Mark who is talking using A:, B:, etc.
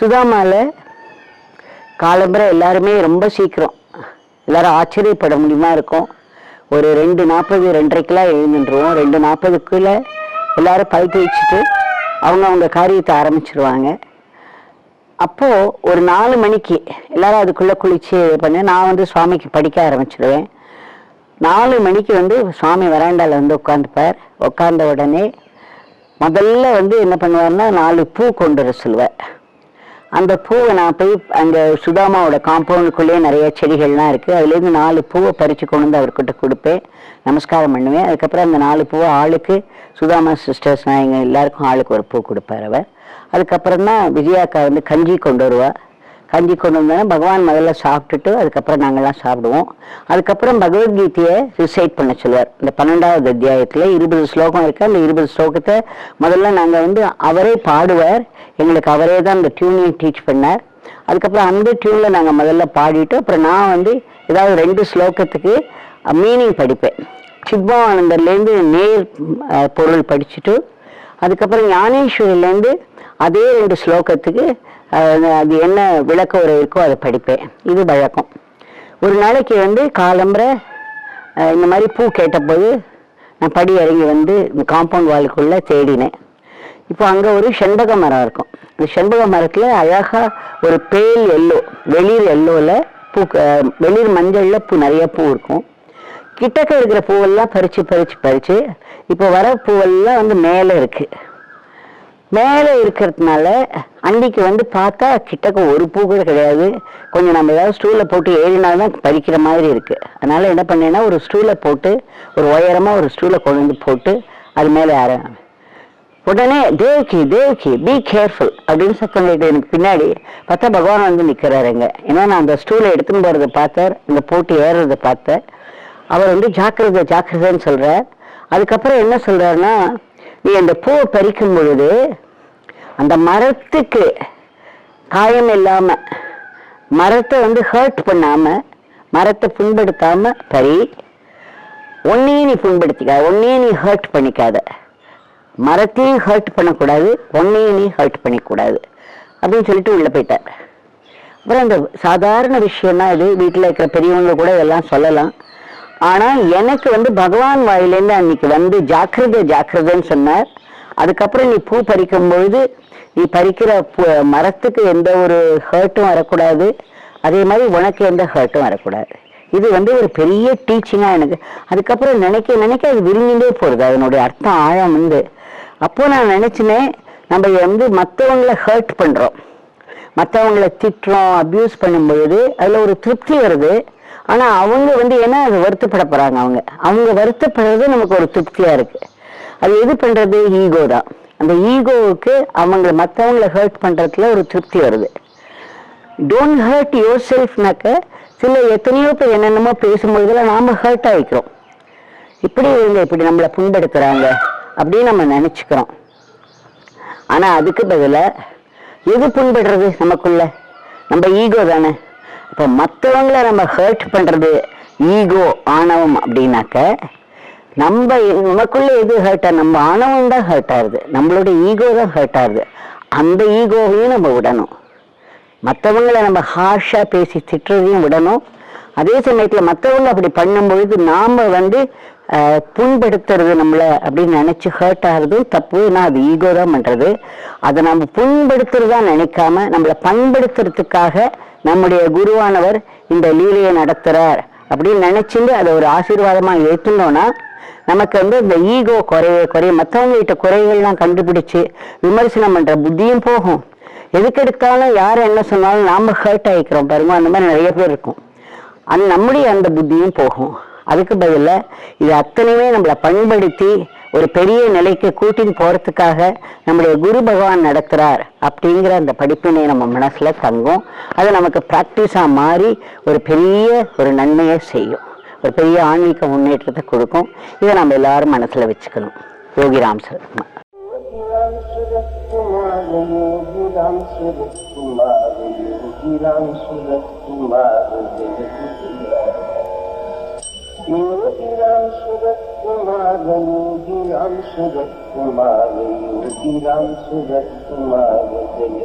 A: சுதாமால காலம்பரை எல்லாருமே ரொம்ப சீக்கிரம், எல்லாரும் ஆச்சரியப்பட முடியுமா இருக்கும். ஒரு 2:40 2:30 எழுந்துருவோம். 2:40 எல்லாரும் பல் தேய்ச்சிட்டு அவங்க காரியத்தை ஆரம்பிச்சிருவாங்க. அப்போ ஒரு 4 மணிக்கு எல்லாரும் அதுக்குள்ள குளிச்சு பண்ண நான் சுவாமிக்கு படிக்க ஆரம்பிச்சிடுவேன். 4 மணிக்கு சுவாமி வராண்டால உட்காந்துப்பார். உட்கார்ந்த உடனே முதல்ல என்ன பண்ணுவார்னா 4 பூ கொண்டு வர சொல்லுவார். அந்த பூவை நான் போய் அங்கே சுதாமாவோட காம்பவுண்டுக்குள்ளேயே நிறைய செடிகள்லாம் இருக்குது, அதுலேருந்து 4 பூவை பறித்து கொண்டு வந்து அவர்கிட்ட கொடுப்பேன், நமஸ்காரம் பண்ணுவேன். அதுக்கப்புறம் அந்த 4 பூவை ஆளுக்கு சுதாமா சிஸ்டர்ஸ் நான் எங்கள் எல்லாருக்கும் ஆளுக்கு ஒரு பூ கொடுப்பார் அவர். அதுக்கப்புறம் தான் விஜயாக்கா கஞ்சி கொண்டு வருவாள். கஞ்சி கொண்டு வந்தோன்னா பகவான் முதல்ல சாப்பிட்டுட்டு அதுக்கப்புறம் நாங்கள்லாம் சாப்பிடுவோம். அதுக்கப்புறம் பகவத்கீதையை ரிசைட் பண்ண சொல்லுவார். இந்த 12வது அத்தியாயத்தில் 20 ஸ்லோகம் இருக்கு. அந்த 20 ஸ்லோகத்தை முதல்ல நாங்கள் அவரே பாடுவார். எங்களுக்கு அவரே தான் அந்த டியூனையும் டீச் பண்ணார். அதுக்கப்புறம் அந்த டியூனில் நாங்கள் முதல்ல பாடிட்டு அப்புறம் நான் ஏதாவது 2 ஸ்லோகத்துக்கு மீனிங் படிப்பேன். சித்பவானந்தர்லேருந்து நேர் பொருள் படிச்சுட்டு அதுக்கப்புறம் ஞானேஸ்வரிலேருந்து அதே 2 ஸ்லோகத்துக்கு அது என்ன விளக்க உரை இருக்கோ அதை படிப்பேன். இது வழக்கம். ஒரு நாளைக்கு காலம்பரை இந்த மாதிரி பூ கேட்டபோது நான் படி இறங்கி இந்த காம்பவுண்ட் வாலுக்குள்ளே தேடினேன். இப்போ அங்கே ஒரு செண்பக மரம் இருக்கும். அந்த செண்பக மரத்தில் அழகாக ஒரு பேல் எல்லோ, வெளிர் எல்லோவில் பூ, வெளிர் மஞ்சளில் பூ நிறைய பூ இருக்கும். கிட்டக்க இருக்கிற பூவெல்லாம் பறித்து இப்போ வர பூவெல்லாம் மேலே இருக்குது. மேலே இருக்கிறதுனால அன்னைக்கு பார்த்தா கிட்டக்க ஒரு பூ கூட கிடையாது. கொஞ்சம் நம்ம ஏதாவது ஸ்டூலில் போட்டு ஏறினால்தான் பறிக்கிற மாதிரி இருக்குது. அதனால் என்ன பண்ணேன்னா ஒரு ஸ்டூலை போட்டு ஒரு உயரமாக ஒரு ஸ்டூலை கொண்டு போட்டு அது மேலே உடனே தேவ்கி பி கேர்ஃபுல் அப்படின்னு சத்தம் கேட்டு எனக்கு பின்னாடி பார்த்தா பகவான் நிற்கிறாருங்க. ஏன்னா நான் அந்த ஸ்டூலை எடுத்துன்னு போகிறத பார்த்தார், இந்த போட்டு ஏறுறதை பார்த்தேன். அவர் ஜாக்கிரதைன்னு சொல்கிறார். அதுக்கப்புறம் என்ன சொல்கிறாருன்னா, நீ அந்த பூவை பறிக்கும் பொழுது அந்த மரத்துக்கு காயம் இல்லாம, மரத்தை ஹர்ட் பண்ணாம, மரத்தை புண்படுத்தாம பறி. ஒன்னையும் நீ புண்படுத்திக்காத, ஒன்னையும் நீ ஹர்ட் பண்ணிக்காத, மரத்தையும் ஹர்ட் பண்ணக்கூடாது, ஒன்னையும் நீ ஹர்ட் பண்ணிக்கூடாது அப்படின்னு சொல்லிட்டு உள்ள போயிட்டார். அப்புறம் அந்த சாதாரண விஷயம்னா இது வீட்டில் இருக்கிற பெரியவங்க கூட இதெல்லாம் சொல்லலாம். ஆனால் எனக்கு பகவான் வாயிலேருந்து அன்னைக்கு ஜாக்கிரதைன்னு சொன்னார். அதுக்கப்புறம் நீ பூ பறிக்கும் பொழுது நீ பறிக்கிற மரத்துக்கு எந்த ஒரு ஹர்ட்டும் வரக்கூடாது, அதே மாதிரி உனக்கு எந்த ஹர்ட்டும் வரக்கூடாது. இது ஒரு பெரிய டீச்சிங்காக எனக்கு அதுக்கப்புறம் நினைக்க அது விரும்பிகிட்டே போகிறது அதனுடைய அர்த்தம் ஆழம். அப்போ நான் நினச்சினேன், நம்ம மற்றவங்களை ஹர்ட் பண்ணுறோம், மற்றவங்களை திட்டுறோம், அப்யூஸ் பண்ணும் பொழுது அதில் ஒரு திருப்தி வருது. ஆனால் அவங்க ஏன்னா அது வருத்தப்பட போகிறாங்க, அவங்க வருத்தப்படுறது நமக்கு ஒரு திருப்தியாக இருக்குது. அது எது பண்ணுறது? ஈகோ தான். அந்த ஈகோவுக்கு மற்றவங்களை ஹர்ட் பண்ணுறதுல ஒரு திருப்தி வருது. டோன்ட் ஹர்ட் யுவர் செல்ஃப்னாக்க எத்தனையோ பேர் என்னென்னமோ பேசும்பொழுதுல நாம் ஹர்ட் ஆகிக்கிறோம். இப்படி நம்மளை புண்படுத்துகிறாங்க அப்படின்னு நம்ம நினச்சிக்கிறோம். ஆனால் அதுக்கு பதிலாக எது புண்படுறது நமக்குள்ள? நம்ம ஈகோ தானே. இப்போ மற்றவங்களை நம்ம ஹர்ட் பண்ணுறது ஈகோ, ஆணவம் அப்படின்னாக்க நமக்குள்ள எது ஹர்ட் ஆகுது? நம்ம ஆணவம் தான் ஹர்ட் ஆகுது, நம்மளோட ஈகோ தான் ஹர்ட் ஆகுது. அந்த ஈகோவையும் நம்ம விடணும். மற்றவங்களை நம்ம ஹார்ஷாக பேசி திட்டுறதையும் விடணும். அதே சமயத்தில் மற்றவங்க அப்படி பண்ணும்பொழுது நாம் புண்படுத்துறது நம்மளை அப்படின்னு நினச்சி ஹர்ட் ஆகுறது தப்பு. நான் அது ஈகோ தான் பண்ணுறது. அதை நம்ம புண்படுத்துறதா நினைக்காம நம்மளை பண்படுத்துறதுக்காக நம்முடைய குருவானவர் இந்த லீலையை நடத்துகிறார் அப்படின்னு நினச்சிட்டு அதை ஒரு ஆசீர்வாதமாக ஏற்றுனோன்னா நமக்கு இந்த ஈகோ குறைய மற்றவங்க கிட்ட குறைகள்லாம் கண்டுபிடிச்சு விமர்சனம் பண்ணுற புத்தியும் போகும். எதுக்கெடுத்தாலும் யார் என்ன சொன்னாலும் நாம் ஹர்ட் ஆகிக்கிறோம் பாருங்க, அந்த மாதிரி நிறைய பேர் இருக்கும். நம்முடைய அந்த புத்தியும் போகும். அதுக்கு பதிலாக இது அத்தனையுமே நம்மளை பண்படுத்தி ஒரு பெரிய நிலைக்கு கூட்டின்னு போகிறதுக்காக நம்முடைய குரு பகவான் நடத்துகிறார் அப்படிங்கிற அந்த படிப்பினை நம்ம மனசில் தங்கும். அது நமக்கு ப்ராக்டிஸாக மாறி ஒரு பெரிய ஒரு நன்மையை செய்யும், ஒரு பெரிய ஆன்மீக முன்னேற்றத்தை கொடுக்கும். இதை நம்ம எல்லாரும் மனசில் வச்சுக்கணும். யோகிராம் சரத்குமார். योगीराम सूरत कुमार, योगीराम सूरत कुमार, योगीराम सूरत कुमार, जय